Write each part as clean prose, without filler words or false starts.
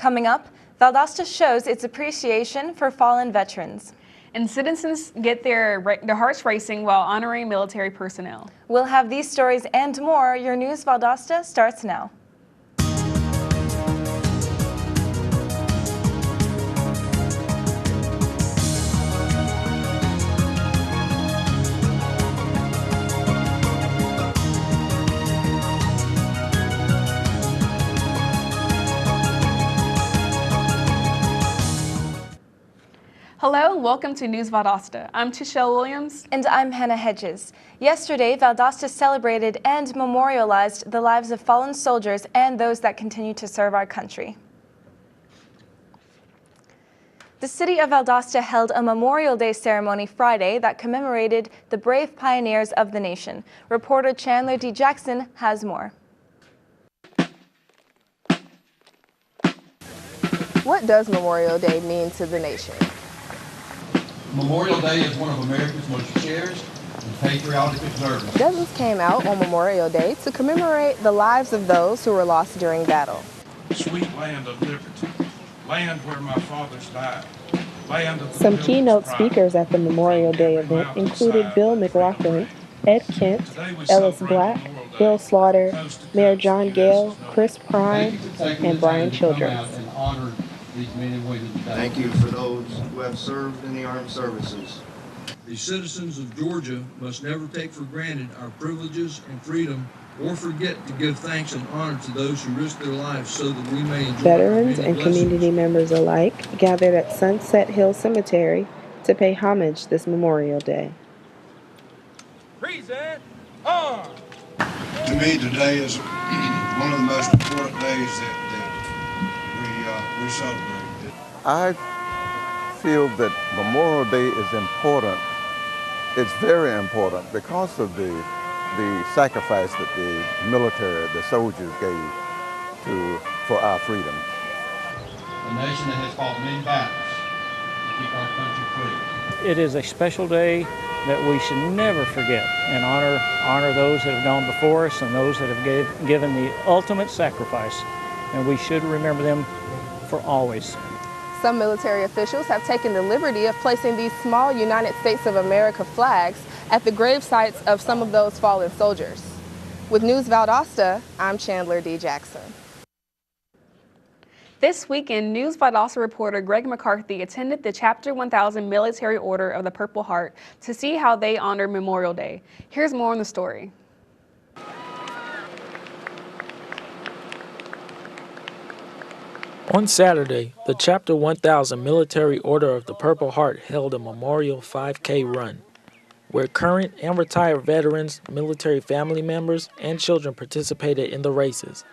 Coming up, Valdosta shows its appreciation for fallen veterans. And citizens get their hearts racing while honoring military personnel. We'll have these stories and more. Your News Valdosta starts now. Hello, welcome to News Valdosta. I'm Tishelle Williams. And I'm Hannah Hedges. Yesterday, Valdosta celebrated and memorialized the lives of fallen soldiers and those that continue to serve our country. The city of Valdosta held a Memorial Day ceremony Friday that commemorated the brave pioneers of the nation. Reporter Chandler D. Jackson has more. What does Memorial Day mean to the nation? Memorial Day is one of America's most cherished and patriotic observances. Dozens came out on Memorial Day to commemorate the lives of those who were lost during battle. Sweet land of liberty, land where my fathers died, land of the Some keynote speakers at the Memorial Day event included Bill McLaughlin, Ed Kent, Ellis Black, Bill Slaughter, Mayor John Gale, Chris Prime, and Brian Childress. Thank you for those who have served in the armed services. The citizens of Georgia must never take for granted our privileges and freedom or forget to give thanks and honor to those who risked their lives so that we may enjoy Veterans and community members alike gathered at Sunset Hill Cemetery to pay homage this Memorial Day. Present arms! To me, today is one of the most important days that we celebrate. I feel that Memorial Day is important. It's very important because of the sacrifice that the military, the soldiers gave for our freedom. A nation that has fought many battles to keep our country free. It is a special day that we should never forget and honor those that have gone before us and those that have given the ultimate sacrifice. And we should remember them for always. Some military officials have taken the liberty of placing these small United States of America flags at the grave sites of some of those fallen soldiers. With News Valdosta, I'm Chandler D. Jackson. This weekend, News Valdosta reporter Greg McCarthy attended the Chapter 1000 Military Order of the Purple Heart to see how they honor Memorial Day. Here's more on the story. On Saturday, the Chapter 1000 Military Order of the Purple Heart held a memorial 5K run, where current and retired veterans, military family members, and children participated in the races.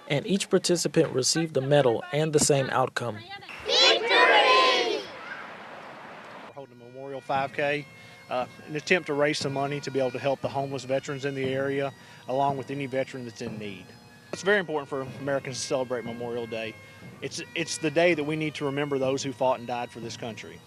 And each participant received a medal and the same outcome. Victory! We're holding a Memorial 5K, an attempt to raise some money to be able to help the homeless veterans in the area, along with any veteran that's in need. It's very important for Americans to celebrate Memorial Day. It's the day that we need to remember those who fought and died for this country,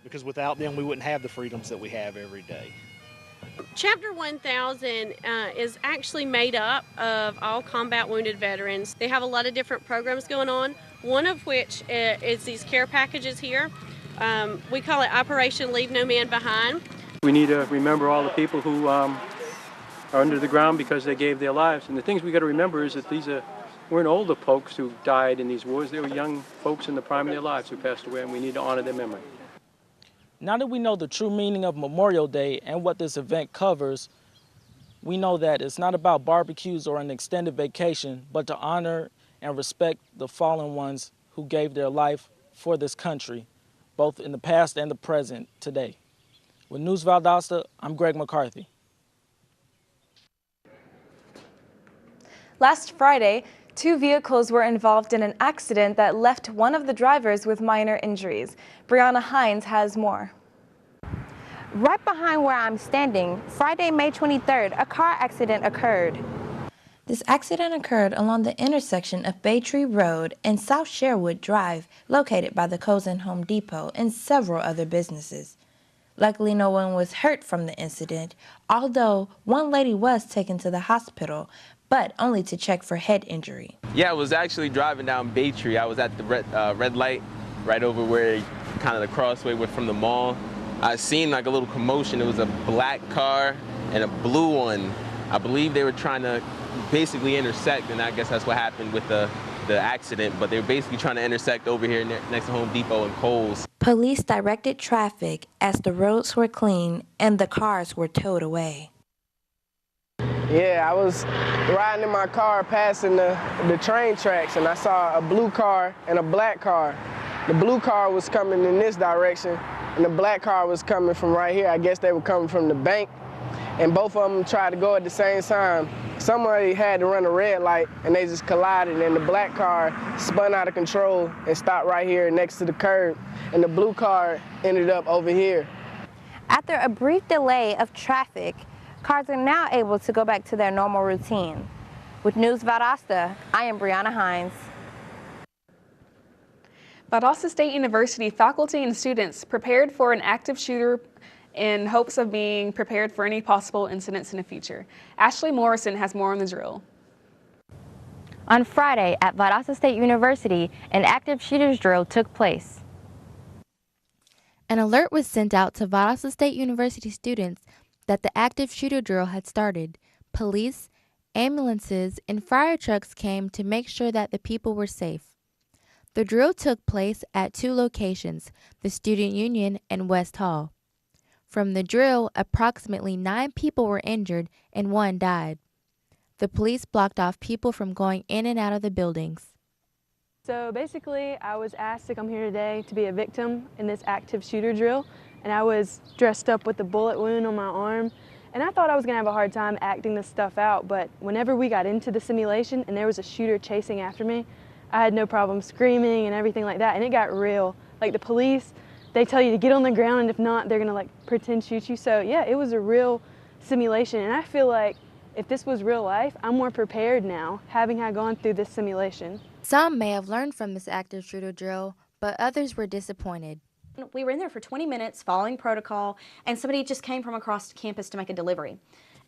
because without them we wouldn't have the freedoms that we have every day. Chapter 1000 is actually made up of all combat wounded veterans. They have a lot of different programs going on, one of which is these care packages here. We call it Operation Leave No Man Behind. We need to remember all the people who are under the ground because they gave their lives. And the things we got to remember is that these weren't older folks who died in these wars. They were young folks in the prime of their lives who passed away, and we need to honor their memory. Now that we know the true meaning of Memorial Day and what this event covers, we know that it's not about barbecues or an extended vacation, but to honor and respect the fallen ones who gave their life for this country, both in the past and the present today. With News Valdosta, I'm Greg McCarthy. Last Friday, 2 vehicles were involved in an accident that left one of the drivers with minor injuries. Brianna Hines has more. Right behind where I'm standing, Friday, May 23rd, a car accident occurred. This accident occurred along the intersection of Baytree Road and South Sherwood Drive, located by the Cozen Home Depot and several other businesses. Luckily, no one was hurt from the incident, although one lady was taken to the hospital, but only to check for head injury. Yeah, I was actually driving down Bay Tree. I was at the red light right over where kind of the crossway went from the mall. I seen like a little commotion. It was a black car and a blue one. I believe they were trying to basically intersect, and I guess that's what happened with the accident, but they were basically trying to intersect over here next to Home Depot and Kohl's. Police directed traffic as the roads were clean and the cars were towed away. Yeah, I was riding in my car passing the train tracks, and I saw a blue car and a black car. The blue car was coming in this direction, and the black car was coming from right here. I guess they were coming from the bank, and both of them tried to go at the same time. Somebody had to run a red light, and they just collided, and the black car spun out of control and stopped right here next to the curb, and the blue car ended up over here. After a brief delay of traffic, cars are now able to go back to their normal routine. With News Valdosta, I am Brianna Hines. Valdosta State University faculty and students prepared for an active shooter in hopes of being prepared for any possible incidents in the future. Ashley Morrison has more on the drill. On Friday at Valdosta State University, an active shooters drill took place. An alert was sent out to Valdosta State University students that the active shooter drill had started. Police, ambulances, and fire trucks came to make sure that the people were safe. The drill took place at 2 locations, the Student Union and West Hall. From the drill, approximately 9 people were injured and 1 died. The police blocked off people from going in and out of the buildings. So basically, I was asked to come here today to be a victim in this active shooter drill, and I was dressed up with a bullet wound on my arm, and I thought I was going to have a hard time acting this stuff out, but whenever we got into the simulation and there was a shooter chasing after me, I had no problem screaming and everything like that, and it got real. Like the police, they tell you to get on the ground, and if not, they're going to like pretend shoot you. So yeah, it was a real simulation, and I feel like if this was real life, I'm more prepared now, having had gone through this simulation. Some may have learned from this active shooter drill, but others were disappointed. We were in there for 20 minutes following protocol, and somebody just came from across campus to make a delivery.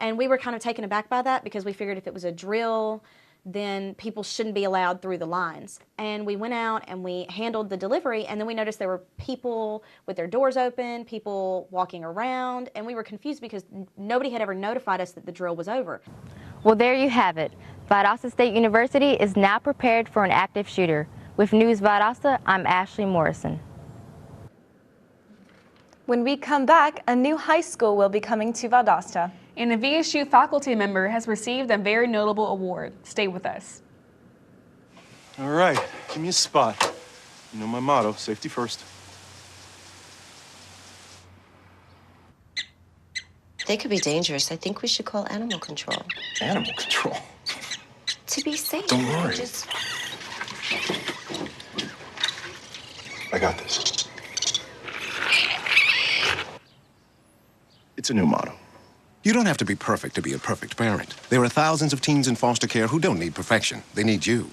And we were kind of taken aback by that because we figured if it was a drill, then people shouldn't be allowed through the lines. And we went out and we handled the delivery, and then we noticed there were people with their doors open, people walking around, and we were confused because nobody had ever notified us that the drill was over. Well, there you have it. Valdosta State University is now prepared for an active shooter. With News Valdosta, I'm Ashley Morrison. When we come back, a new high school will be coming to Valdosta. And a VSU faculty member has received a very notable award. Stay with us. All right, give me a spot. You know my motto, safety first. They could be dangerous. I think we should call animal control. Animal control? To be safe. Don't worry. Just... I got this. It's a new motto. You don't have to be perfect to be a perfect parent. There are thousands of teens in foster care who don't need perfection. They need you.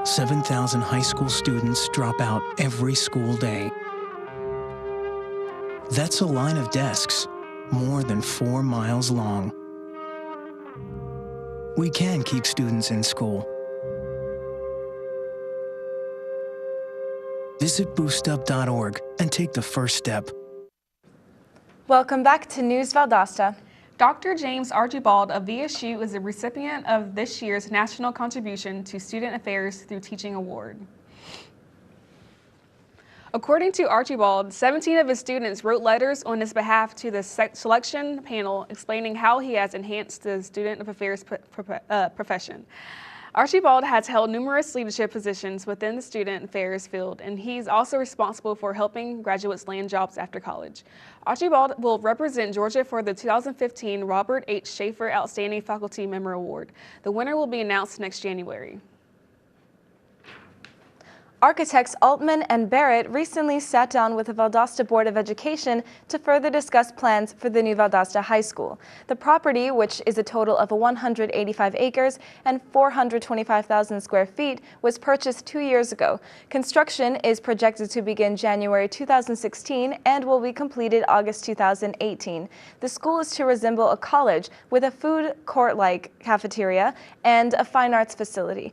$7,000 high school students drop out every school day. That's a line of desks more than 4 miles long. We can keep students in school. Visit boostup.org and take the first step. Welcome back to News Valdosta. Dr. James Archibald of VSU is the recipient of this year's National Contribution to Student Affairs Through Teaching Award. According to Archibald, 17 of his students wrote letters on his behalf to the selection panel explaining how he has enhanced the student affairs profession. Archibald has held numerous leadership positions within the student affairs field, and he's also responsible for helping graduates land jobs after college. Archibald will represent Georgia for the 2015 Robert H. Schaefer Outstanding Faculty Member Award. The winner will be announced next January. Architects Altman and Barrett recently sat down with the Valdosta Board of Education to further discuss plans for the new Valdosta High School. The property, which is a total of 185 acres and 425,000 square feet, was purchased 2 years ago. Construction is projected to begin January 2016 and will be completed August 2018. The school is to resemble a college with a food court-like cafeteria and a fine arts facility.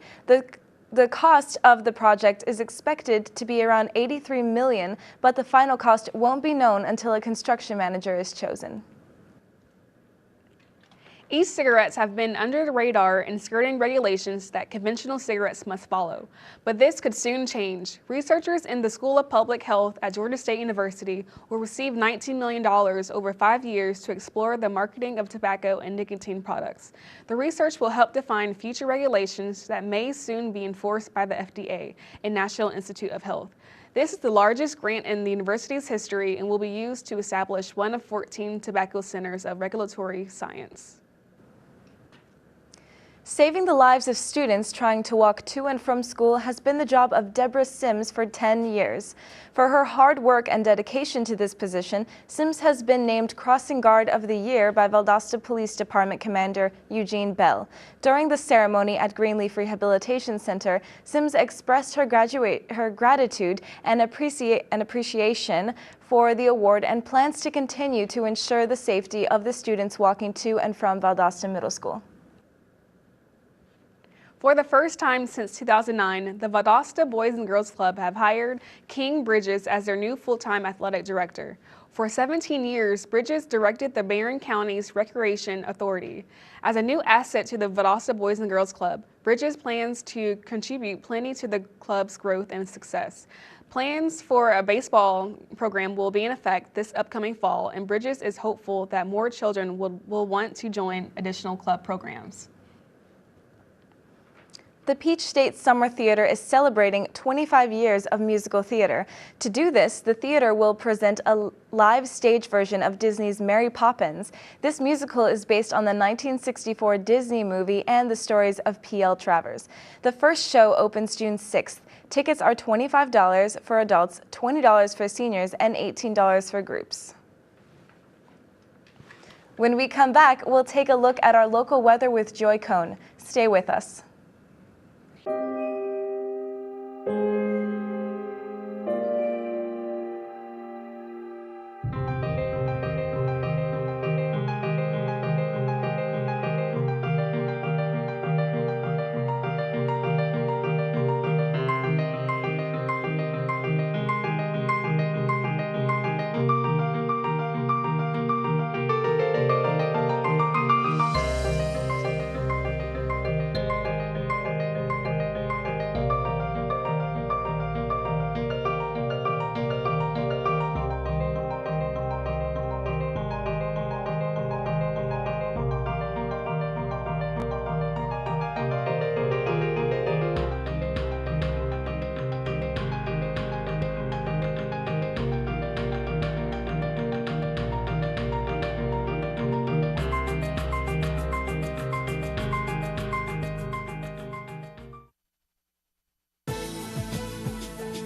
The cost of the project is expected to be around $83 million, but the final cost won't be known until a construction manager is chosen. E-cigarettes have been under the radar and skirting regulations that conventional cigarettes must follow. But this could soon change. Researchers in the School of Public Health at Valdosta State University will receive $19 million over 5 years to explore the marketing of tobacco and nicotine products. The research will help define future regulations that may soon be enforced by the FDA and National Institute of Health. This is the largest grant in the university's history and will be used to establish one of 14 tobacco centers of regulatory science. Saving the lives of students trying to walk to and from school has been the job of Deborah Sims for 10 years. For her hard work and dedication to this position, Sims has been named Crossing Guard of the Year by Valdosta Police Department Commander Eugene Bell. During the ceremony at Greenleaf Rehabilitation Center, Sims expressed her gratitude and appreciation for the award and plans to continue to ensure the safety of the students walking to and from Valdosta Middle School. For the first time since 2009, the Valdosta Boys and Girls Club have hired King Bridges as their new full-time athletic director. For 17 years, Bridges directed the Barron County's Recreation Authority. As a new asset to the Valdosta Boys and Girls Club, Bridges plans to contribute plenty to the club's growth and success. Plans for a baseball program will be in effect this upcoming fall, and Bridges is hopeful that more children will want to join additional club programs. The Peach State Summer Theater is celebrating 25 years of musical theater. To do this, the theater will present a live stage version of Disney's Mary Poppins. This musical is based on the 1964 Disney movie and the stories of P.L. Travers. The first show opens June 6th. Tickets are $25 for adults, $20 for seniors, and $18 for groups. When we come back, we'll take a look at our local weather with Joy Cohn. Stay with us.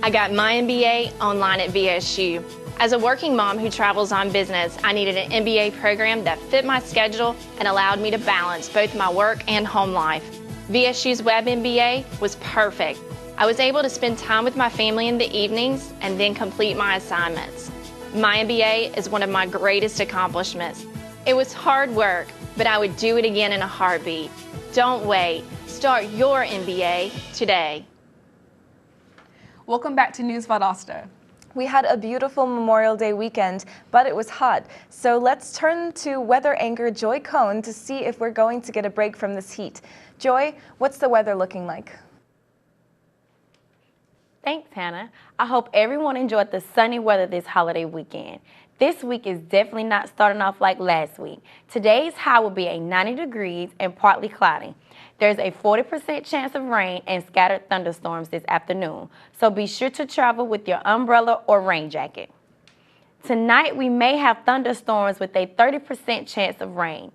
I got my MBA online at VSU. As a working mom who travels on business, I needed an MBA program that fit my schedule and allowed me to balance both my work and home life. VSU's Web MBA was perfect. I was able to spend time with my family in the evenings and then complete my assignments. My MBA is one of my greatest accomplishments. It was hard work, but I would do it again in a heartbeat. Don't wait. Start your MBA today. Welcome back to News Valdosta. We had a beautiful Memorial Day weekend, but it was hot. So let's turn to weather anchor Joy Cohn to see if we're going to get a break from this heat. Joy, what's the weather looking like? Thanks, Hannah. I hope everyone enjoyed the sunny weather this holiday weekend. This week is definitely not starting off like last week. Today's high will be 90 degrees and partly cloudy. There's a 40% chance of rain and scattered thunderstorms this afternoon, so be sure to travel with your umbrella or rain jacket. Tonight we may have thunderstorms with a 30% chance of rain.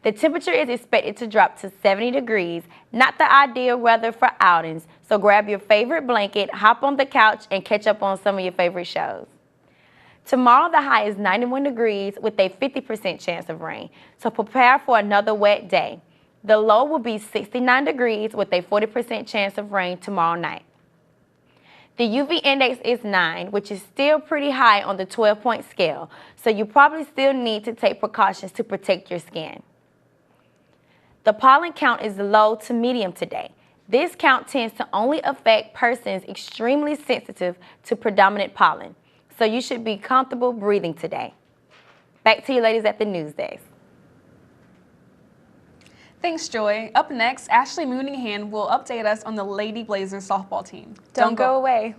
The temperature is expected to drop to 70 degrees, not the ideal weather for outings. So grab your favorite blanket, hop on the couch, and catch up on some of your favorite shows. Tomorrow, the high is 91 degrees with a 50% chance of rain. So prepare for another wet day. The low will be 69 degrees with a 40% chance of rain tomorrow night. The UV index is 9, which is still pretty high on the 12-point scale, so you probably still need to take precautions to protect your skin. The pollen count is low to medium today. This count tends to only affect persons extremely sensitive to predominant pollen, so you should be comfortable breathing today. Back to you ladies at the news desk. Thanks, Joy. Up next, Ashley Mooneyhan will update us on the Lady Blazers softball team. Don't go away.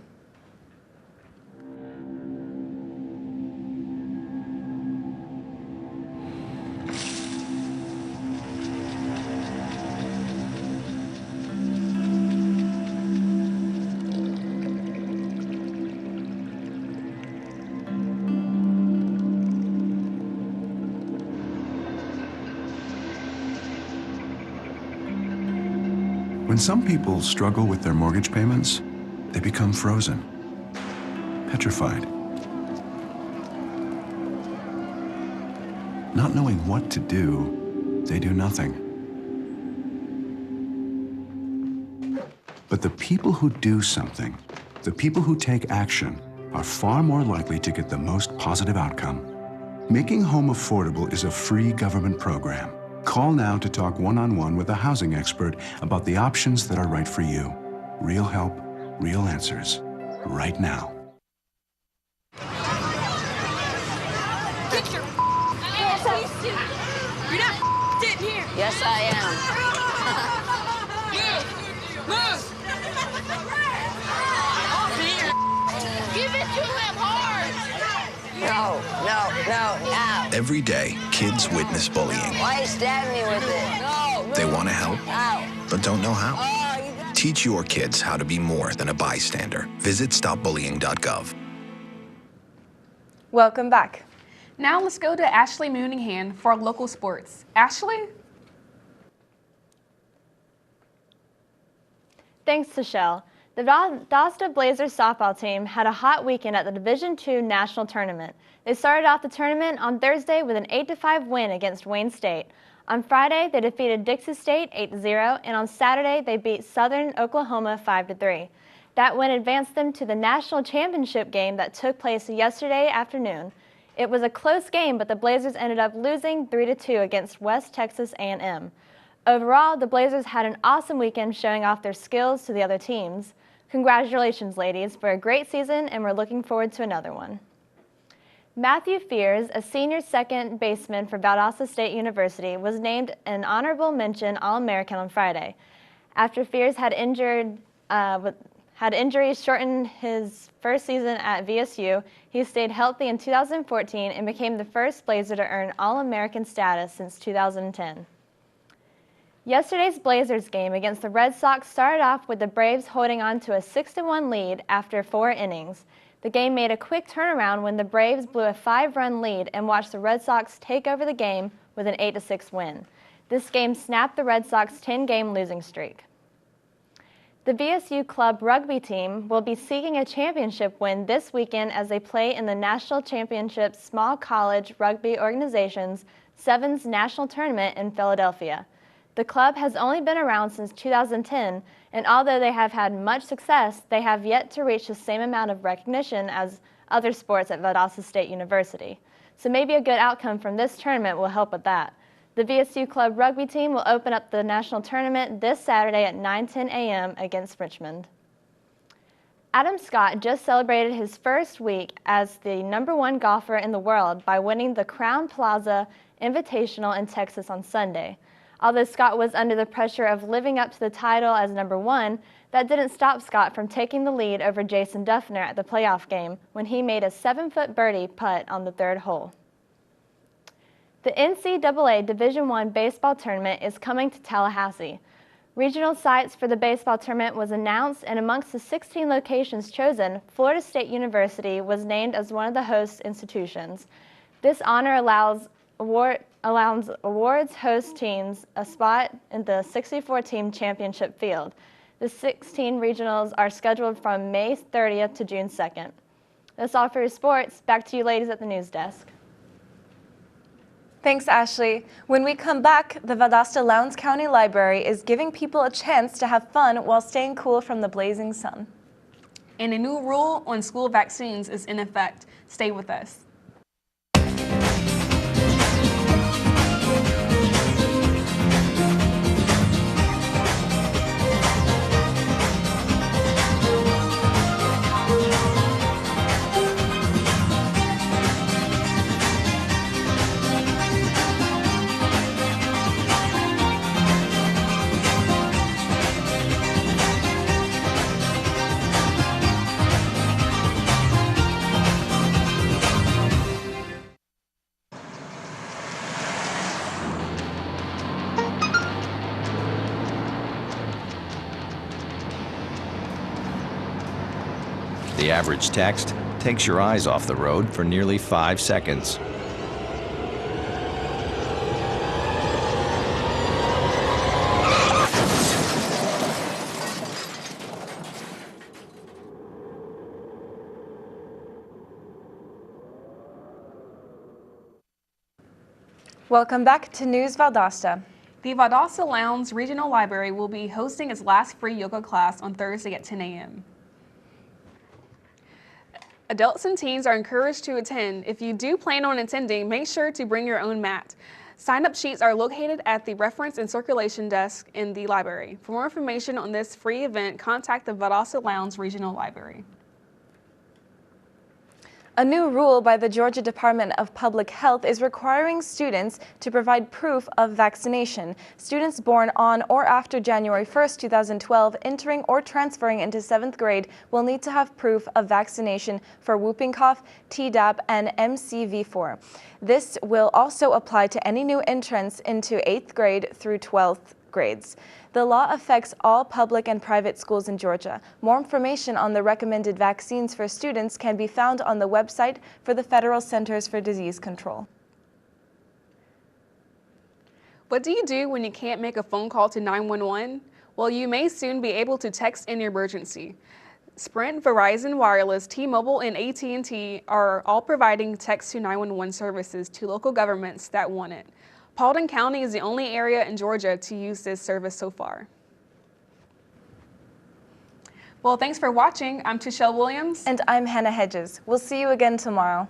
When some people struggle with their mortgage payments, they become frozen, petrified. Not knowing what to do, they do nothing. But the people who do something, the people who take action, are far more likely to get the most positive outcome. Making home affordable is a free government program. Call now to talk one-on-one with a housing expert about the options that are right for you. Real help, real answers, right now. Get your ass suit. You're not sitting here. Yes, I am. Move. Give it to him hard. No. Every day, kids witness bullying. Why are you stabbing me with it? No. They want to help, Ow. but don't know how. Teach your kids how to be more than a bystander. Visit stopbullying.gov. Welcome back. Now let's go to Ashley Mooneyhan for local sports. Ashley? Thanks, Michelle. The Valdosta Blazers softball team had a hot weekend at the Division II National Tournament. They started off the tournament on Thursday with an 8-5 win against Wayne State. On Friday, they defeated Dixie State 8-0, and on Saturday, they beat Southern Oklahoma 5-3. That win advanced them to the national championship game that took place yesterday afternoon. It was a close game, but the Blazers ended up losing 3-2 against West Texas A&M. Overall, the Blazers had an awesome weekend showing off their skills to the other teams. Congratulations, ladies, for a great season, and we're looking forward to another one. Matthew Fears, a senior second baseman for Valdosta State University, was named an honorable mention All-American on Friday. After Fears had injuries shortened his first season at VSU, he stayed healthy in 2014 and became the first Blazer to earn All-American status since 2010. Yesterday's Blazers game against the Red Sox started off with the Braves holding on to a 6-1 lead after 4 innings. The game made a quick turnaround when the Braves blew a 5-run lead and watched the Red Sox take over the game with an 8-6 win. This game snapped the Red Sox 10-game losing streak. The VSU club rugby team will be seeking a championship win this weekend as they play in the National Championship Small College Rugby Organization's Sevens National Tournament in Philadelphia. The club has only been around since 2010, and although they have had much success, they have yet to reach the same amount of recognition as other sports at Valdosta State University. So maybe a good outcome from this tournament will help with that. The VSU club rugby team will open up the national tournament this Saturday at 9:10 a.m. against Richmond. Adam Scott just celebrated his first week as the #1 golfer in the world by winning the Crown Plaza Invitational in Texas on Sunday. Although Scott was under the pressure of living up to the title as #1, that didn't stop Scott from taking the lead over Jason Duffner at the playoff game when he made a 7-foot birdie putt on the 3rd hole. The NCAA Division I baseball tournament is coming to Tallahassee. Regional sites for the baseball tournament was announced, and amongst the 16 locations chosen, Florida State University was named as one of the host institutions. This honor allows Awards host teams a spot in the 64-team championship field. The 16 regionals are scheduled from May 30th to June 2nd. That's all for your sports. Back to you ladies at the news desk. Thanks, Ashley. When we come back, the Valdosta Lowndes County Library is giving people a chance to have fun while staying cool from the blazing sun. And a new rule on school vaccines is in effect. Stay with us. The average text takes your eyes off the road for nearly 5 seconds. Welcome back to News Valdosta. The Valdosta Lowndes Regional Library will be hosting its last free yoga class on Thursday at 10 a.m. Adults and teens are encouraged to attend. If you do plan on attending, make sure to bring your own mat. Sign-up sheets are located at the reference and circulation desk in the library. For more information on this free event, contact the Valdosta Lowndes Regional Library. A new rule by the Georgia Department of Public Health is requiring students to provide proof of vaccination. Students born on or after January 1st, 2012, entering or transferring into 7th grade will need to have proof of vaccination for whooping cough, Tdap, and MCV4. This will also apply to any new entrants into 8th grade through 12th grades. The law affects all public and private schools in Georgia. More information on the recommended vaccines for students can be found on the website for the Federal Centers for Disease Control. What do you do when you can't make a phone call to 911? Well, you may soon be able to text in your emergency. Sprint, Verizon Wireless, T-Mobile, and AT&T are all providing text to 911 services to local governments that want it. Paulding County is the only area in Georgia to use this service so far. Well, thanks for watching. I'm Tichelle Williams. And I'm Hannah Hedges. We'll see you again tomorrow.